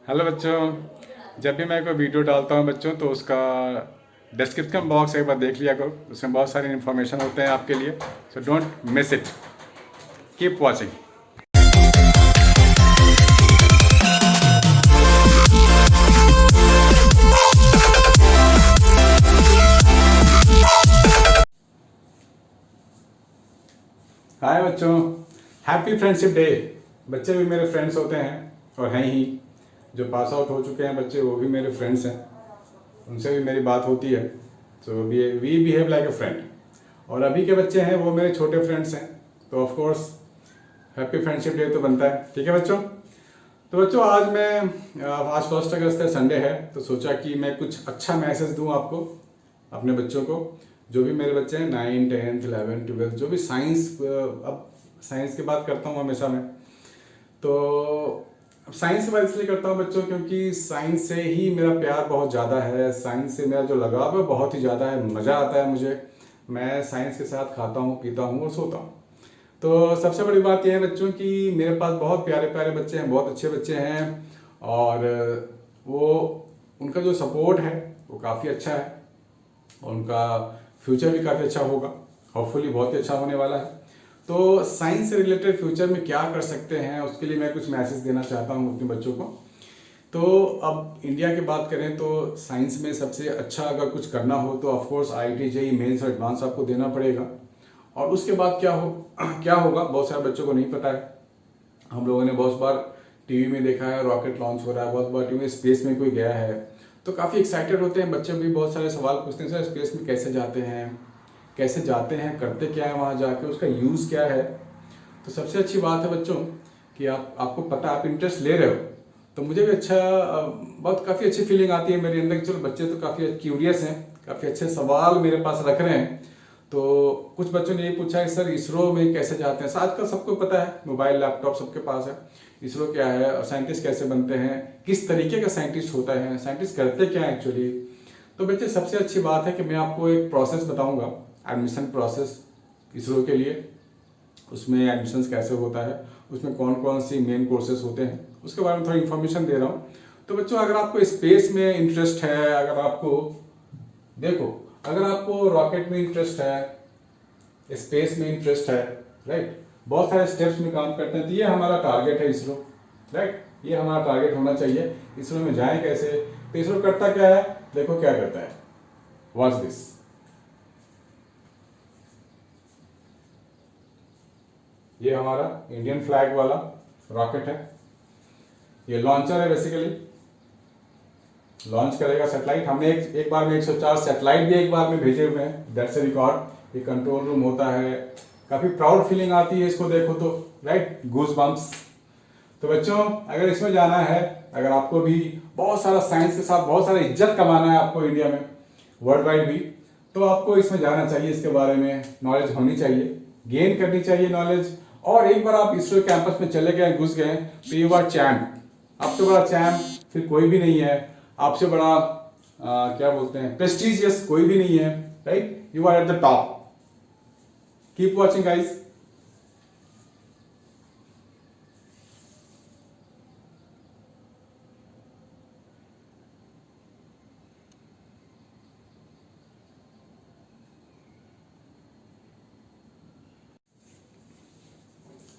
Hello बच्चों। जब भी मैं कोई वीडियो डालता हूँ बच्चों तो उसका डिस्क्रिप्शन बॉक्स एक बार देख लिया करो। उसमें बहुत सारी इन्फॉर्मेशन होते हैं आपके लिए। So don't miss it. Keep watching. Hi बच्चों, हैप्पी फ्रेंडशिप डे। बच्चे भी मेरे फ्रेंड्स होते हैं और हैं ही। जो पास आउट हो चुके हैं बच्चे वो भी मेरे फ्रेंड्स हैं, उनसे भी मेरी बात होती है। So we behave like a friend. और अभी के बच्चे हैं वो मेरे छोटे फ्रेंड्स हैं, तो of course happy friendship day तो बनता है। ठीक है बच्चों। तो बच्चों आज 1 अगस्त है, संडे है, तो सोचा कि मैं कुछ अच्छा मैसेज दूं आपको, अपने बच्चों को। जो भी मेरे बच्चे हैं 9, 10th, 11th, 12th, जो भी साइंस, अब साइंस की बात करता हूँ हमेशा मैं। तो अब साइंस की बात इसलिए करता हूँ बच्चों क्योंकि साइंस से ही मेरा प्यार बहुत ज़्यादा है। साइंस से मेरा जो लगाव है बहुत ही ज़्यादा है, मज़ा आता है मुझे। मैं साइंस के साथ खाता हूँ, पीता हूँ और सोता हूँ। तो सबसे बड़ी बात यह है बच्चों कि मेरे पास बहुत प्यारे प्यारे बच्चे हैं, बहुत अच्छे बच्चे हैं। और वो उनका जो सपोर्ट है वो काफ़ी अच्छा है और उनका फ्यूचर भी काफ़ी अच्छा होगा। होपफुली बहुत ही अच्छा होने वाला है। तो साइंस से रिलेटेड फ्यूचर में क्या कर सकते हैं उसके लिए मैं कुछ मैसेज देना चाहता हूँ अपने बच्चों को। तो अब इंडिया की बात करें तो साइंस में सबसे अच्छा अगर कुछ करना हो तो ऑफकोर्स IIT JEE मेंस और एडवांस आपको देना पड़ेगा। और उसके बाद क्या होगा बहुत सारे बच्चों को नहीं पता है। हम लोगों ने बहुत बार टीवी में देखा है रॉकेट लॉन्च हो रहा है, बहुत बार टीवी में स्पेस में कोई गया है तो काफ़ी एक्साइटेड होते हैं बच्चे भी। बहुत सारे सवाल पूछते हैं, सर स्पेस में कैसे जाते हैं, करते क्या है वहाँ जाके, उसका यूज़ क्या है। तो सबसे अच्छी बात है बच्चों कि आपको पता, आप इंटरेस्ट ले रहे हो। तो मुझे भी बहुत काफ़ी अच्छी फीलिंग आती है मेरे अंदर कि चलो बच्चे तो काफ़ी क्यूरियस हैं, काफ़ी अच्छे सवाल मेरे पास रख रहे हैं। तो कुछ बच्चों ने ये पूछा है सर इसरो में कैसे जाते हैं। आजकल सबको पता है, मोबाइल लैपटॉप सबके पास है। इसरो क्या है और साइंटिस्ट कैसे बनते हैं, किस तरीके का साइंटिस्ट होता है, साइंटिस्ट करते क्या है एक्चुअली। तो बच्चे सबसे अच्छी बात है कि मैं आपको एक प्रोसेस बताऊंगा, एडमिशन प्रोसेस इसरो के लिए। उसमें एडमिशन्स कैसे होता है, उसमें कौन कौन सी मेन कोर्सेज होते हैं, उसके बारे में थोड़ी इन्फॉर्मेशन दे रहा हूँ। तो बच्चों अगर आपको स्पेस में इंटरेस्ट है, अगर आपको रॉकेट में इंटरेस्ट है, स्पेस में इंटरेस्ट है, राइट, बहुत सारे स्टेप्स में काम करते हैं, तो ये हमारा टारगेट है इसरो, राइट। ये हमारा टारगेट होना चाहिए। इसरो में जाएं कैसे, तो इसरो करता क्या है, देखो क्या करता है, वॉच दिस। ये हमारा इंडियन फ्लैग वाला रॉकेट है, ये लॉन्चर है। बेसिकली लॉन्च करेगा सेटेलाइट। हमने एक बार में 104 सेटेलाइट भी एक बार में भेजे हुए हैं, दैट्स ए रिकॉर्ड। ये कंट्रोल रूम होता है, काफी प्राउड फीलिंग आती है इसको देखो तो, राइट, गूज बम्प्स। तो बच्चों अगर इसमें जाना है, अगर आपको भी बहुत सारा साइंस के साथ बहुत सारा इज्जत कमाना है आपको इंडिया में, वर्ल्ड वाइड भी, तो आपको इसमें जाना चाहिए। इसके बारे में नॉलेज होनी चाहिए, गेन करनी चाहिए नॉलेज। और एक बार आप इसरो कैंपस में चले गए, घुस गए, तो यू आर चैम्प। आपसे बड़ा चैम्प फिर कोई भी नहीं है। आपसे बड़ा क्या बोलते हैं, प्रेस्टिजियस कोई भी नहीं है, right. You are at the top. Keep watching guys.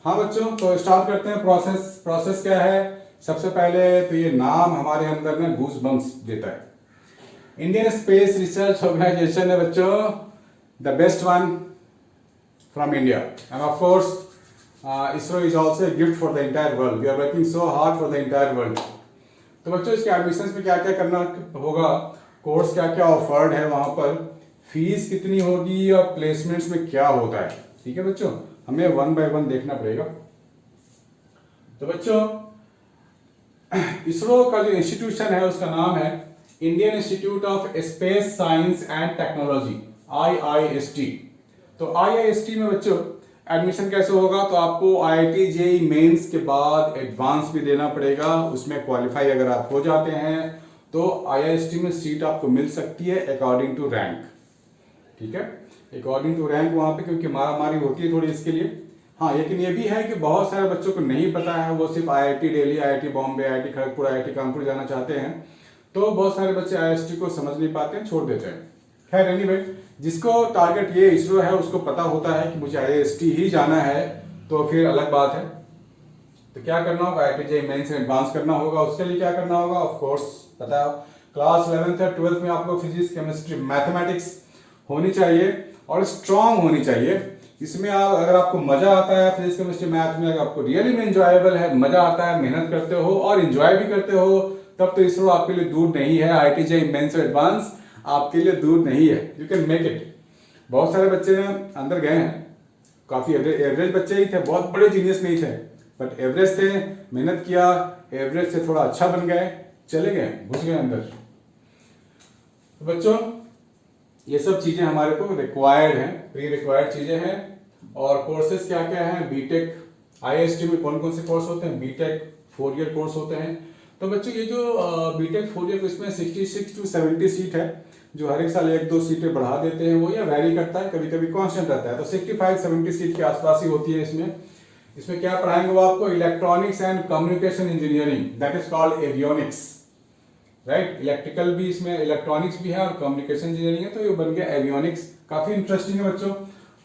हाँ बच्चों, तो स्टार्ट करते हैं प्रोसेस। प्रोसेस क्या है, सबसे पहले तो ये नाम हमारे अंदर में गूज बम्स देता है। इंडियन स्पेस रिसर्च ऑर्गेनाइजेशन है बच्चों, the best one from India. And of course ISRO is also a gift for the entire world. We are working so hard for the entire world. तो बच्चों इसके admission में क्या क्या करना होगा, कोर्स क्या क्या ऑफर्ड है वहां पर, फीस कितनी होगी और प्लेसमेंट्स में क्या होता है। ठीक है बच्चों, हमें 1 बाय 1 देखना पड़ेगा। तो बच्चों इसरो का जो इंस्टीट्यूशन है उसका नाम है Indian institute of space science and technology, IIST। तो IIST में बच्चों एडमिशन कैसे होगा, तो आपको IIT JEE मेंस के बाद एडवांस भी देना पड़ेगा। उसमें क्वालिफाई अगर आप हो जाते हैं तो IIST में सीट आपको मिल सकती है अकॉर्डिंग टू रैंक। ठीक है, अकॉर्डिंग टू रैंक वहां पे, क्योंकि मारामारी होती है थोड़ी इसके लिए। हाँ, लेकिन ये भी है कि बहुत सारे बच्चों को नहीं पता है, वो सिर्फ IIT Delhi, IIT Bombay, IIT Kharagpur, IIT Kanpur जाना चाहते हैं, तो बहुत सारे बच्चे आईएसटी को समझ नहीं पाते हैं, छोड़ देते हैं। खैर एनीवे, जिसको टारगेट ये इसरो है उसको पता होता है कि मुझे आईएसटी ही जाना है, तो फिर अलग बात है। तो क्या करना होगा, आईआईटी जेईई मेंस में एडवांस करना होगा। उसके लिए क्या करना होगा, ऑफ कोर्स पता है, क्लास 11th और 12th में आपको फिजिक्स, केमिस्ट्री, मैथमेटिक्स होनी चाहिए और स्ट्रांग होनी चाहिए। इसमें आप अगर आपको मजा आता है फिजिक्स, केमिस्ट्री, मैथ में, अगर आपको रियली में एंजॉयबल है, मजा आता है, मेहनत करते हो और एंजॉय भी करते हो, तब तो इसरो आपके लिए दूर नहीं है। आईआईटी जेईई मेंस एडवांस आपके लिए दूर नहीं है, यू कैन मेक इट। बहुत सारे बच्चे ने अंदर गए हैं, काफी एवरेज बच्चे ही थे, बहुत बड़े जीनियस नहीं थे, बट एवरेज थे, मेहनत किया, एवरेज से थोड़ा अच्छा बन गए, चले गए, घुस गए अंदर। तो बच्चों, ये सब चीजें हमारे को रिक्वायर्ड हैं, प्री रिक्वायर्ड चीजें हैं। और कोर्सेज क्या क्या हैं, बीटेक, आईएसटी में कौन कौन से कोर्स होते हैं, बीटेक 4 ईयर कोर्स होते हैं। तो बच्चों, ये जो बीटेक 4 ईयर, इसमें 66 to 70 सीट है, जो हर एक साल 1-2 सीटें बढ़ा देते हैं, वो या वैरी करता है, कभी कभी कांस्टेंट रहता है, तो 65-70 सीट के आसपास ही होती है। इसमें क्या पढ़ाएंगे वो आपको, electronics and communication engineering, that is called avionics, right. Electrical भी इसमें, इलेक्ट्रॉनिक्स भी है और कम्युनिकेशन इंजीनियरिंग है, तो ये बन गया एवियोनिक्स। काफी इंटरेस्टिंग है बच्चों,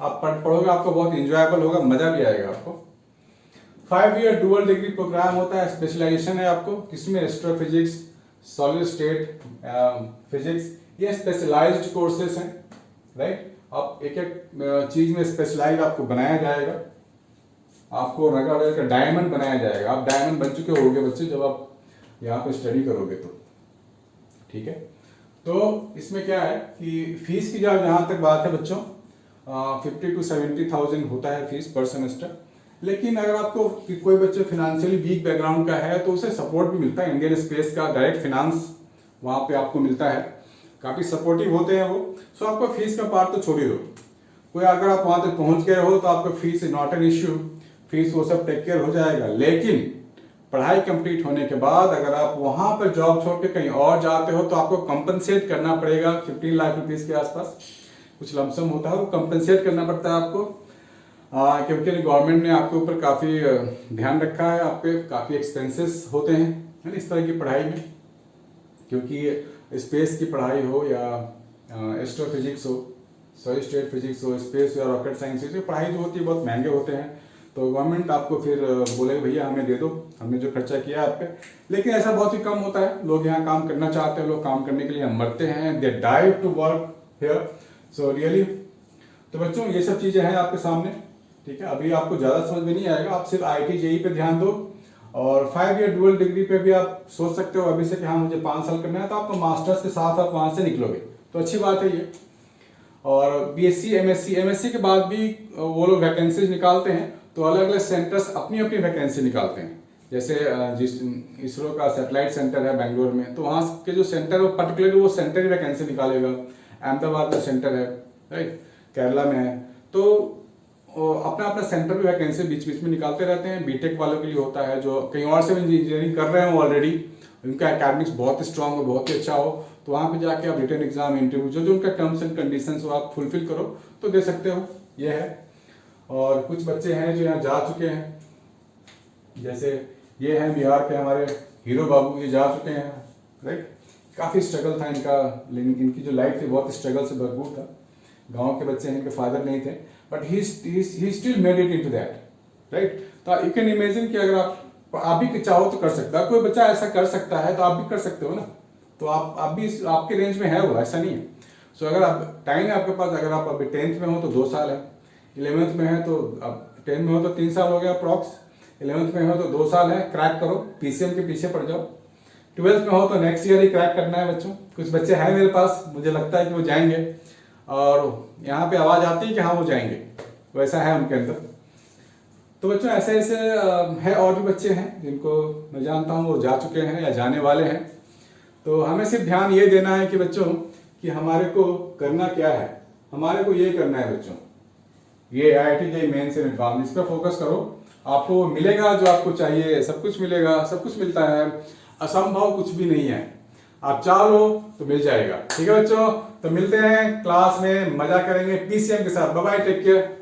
आप पढ़ोगे, आपको बहुत इंजॉयबल होगा, मजा भी आएगा आपको। 5 ईयर डुअल डिग्री प्रोग्राम होता है, स्पेशलाइजेशन है आपको किसमें, एस्ट्रोफिजिक्स, सॉलिड स्टेट फिजिक्स, ये स्पेशलाइज्ड कोर्सेस हैं, राइट। अब एक एक चीज में स्पेशलाइज आपको बनाया जाएगा, आपको रगड़ का डायमंड बनाया जाएगा। आप डायमंड बन चुके होंगे बच्चे जब आप यहाँ पे स्टडी करोगे, तो ठीक है। तो इसमें क्या है कि फीस की जहां तक बात है बच्चों, 50 to 70,000 होता है फीस पर सेमेस्टर। लेकिन अगर आपको कोई बच्चे फिनेंशियली वीक बैकग्राउंड का है, तो उसे सपोर्ट भी मिलता है, इंडियन स्पेस का डायरेक्ट फिनांस वहाँ पे आपको मिलता है, काफ़ी सपोर्टिव होते हैं वो। सो आपको फीस का पार्ट तो छोड़ ही दो, कोई अगर आप वहाँ तक पहुँच गए हो तो आपका fees not an issue, fees वो सब टेक केयर हो जाएगा। लेकिन पढ़ाई कंप्लीट होने के बाद अगर आप वहाँ पर जॉब छोड़ के कहीं और जाते हो, तो आपको कंपनसेट करना पड़ेगा 15 लाख रुपीस के आसपास, कुछ लमसम होता है, वो कंपनसेट करना पड़ता है आपको, क्योंकि गवर्नमेंट ने आपके ऊपर काफ़ी ध्यान रखा है, आप पे काफ़ी एक्सपेंसेस होते हैं, है ना, इस तरह की पढ़ाई में। क्योंकि स्पेस की पढ़ाई हो या एस्ट्रोफिजिक्स हो, सॉलिड स्टेट फिजिक्स हो, स्पेस या रॉकेट साइंस, ये पढ़ाई जो होती है बहुत महंगे होते हैं। तो गवर्नमेंट आपको फिर बोलेगा भैया हमें दे दो, हमने जो खर्चा किया आप पे। लेकिन ऐसा बहुत ही कम होता है, लोग यहाँ काम करना चाहते हैं, लोग काम करने के लिए मरते हैं, they die to work here, so really. तो बच्चों, ये सब चीज़ें हैं आपके सामने, ठीक है। अभी आपको ज़्यादा समझ में नहीं आएगा, आप सिर्फ आईआईटी जेईई पे ध्यान दो, और 5 ईयर डुअल डिग्री पे भी आप सोच सकते हो अभी से कि हाँ मुझे 5 साल करना है, तो आपको मास्टर्स के साथ आप वहाँ से निकलोगे, तो अच्छी बात है ये। और बीएससी, एमएससी के बाद भी वो लोग वैकेंसीज निकालते हैं, तो अलग अलग सेंटर्स अपनी अपनी वैकेंसी निकालते हैं। जैसे जिस इसरो का सैटेलाइट सेंटर है बेंगलोर में, तो वहाँ के जो सेंटर है पर्टिकुलरली वो सेंटर ही वैकेंसी निकालेगा। अहमदाबाद में सेंटर है, राइट, केरला में है, तो अपना अपना सेंटर भी वैकेंसी बीच बीच में निकालते रहते हैं। बीटेक वालों के लिए होता है, जो कहीं और से इंजीनियरिंग कर रहे हो ऑलरेडी, उनका एकेडमिक्स बहुत स्ट्रांग हो, बहुत ही अच्छा हो, तो वहाँ पे जाके आप रिटन एग्जाम, इंटरव्यू, जो जो उनका टर्म्स एंड कंडीशंस हो आप फुलफिल करो तो दे सकते हो, ये है। और कुछ बच्चे हैं जो यहाँ जा चुके हैं, जैसे ये हैं बिहार के हमारे हीरो बाबू, ये जा चुके हैं, राइट। काफ़ी स्ट्रगल था इनका, लेकिन इनकी जो लाइफ थी बहुत स्ट्रगल से भरपूर था। गांव के बच्चे हैं, इनके फादर नहीं थे, but he still made it into that, right. तो यू कैन इमेजिन कि अगर आप भी चाहो तो कर सकता है, कोई बच्चा ऐसा कर सकता है तो आप भी कर सकते हो ना। तो आप भी आपके रेंज में है वो, ऐसा नहीं है। सो अगर आप टाइम है आपके पास, अगर आप अभी 10th में हो तो 2 साल है, 11th में है तो अब 10 में हो तो 3 साल हो गया अप्रॉक्स, 11th में हो तो 2 साल है, क्रैक करो, पीसीएम के पीछे पड़ जाओ। 12th में हो तो नेक्स्ट ईयर ही क्रैक करना है बच्चों। कुछ बच्चे हैं मेरे पास, मुझे लगता है कि वो जाएंगे, और यहाँ पे आवाज़ आती है कि हाँ वो जाएंगे, वैसा है उनके अंदर। तो बच्चों ऐसे ऐसे है, और भी बच्चे हैं जिनको मैं जानता हूँ वो जा चुके हैं या जाने वाले हैं। तो हमें सिर्फ ध्यान ये देना है कि बच्चों कि हमारे को करना क्या है, हमारे को ये करना है बच्चों, ये IIT JEE mains and advance, इस पर फोकस करो, आपको मिलेगा जो आपको चाहिए, सब कुछ मिलेगा, सब कुछ मिलता है, असंभव कुछ भी नहीं है, आप चाह लो तो मिल जाएगा, ठीक है बच्चों। तो मिलते हैं क्लास में, मजा करेंगे पीसीएम के साथ। Bye bye, take care.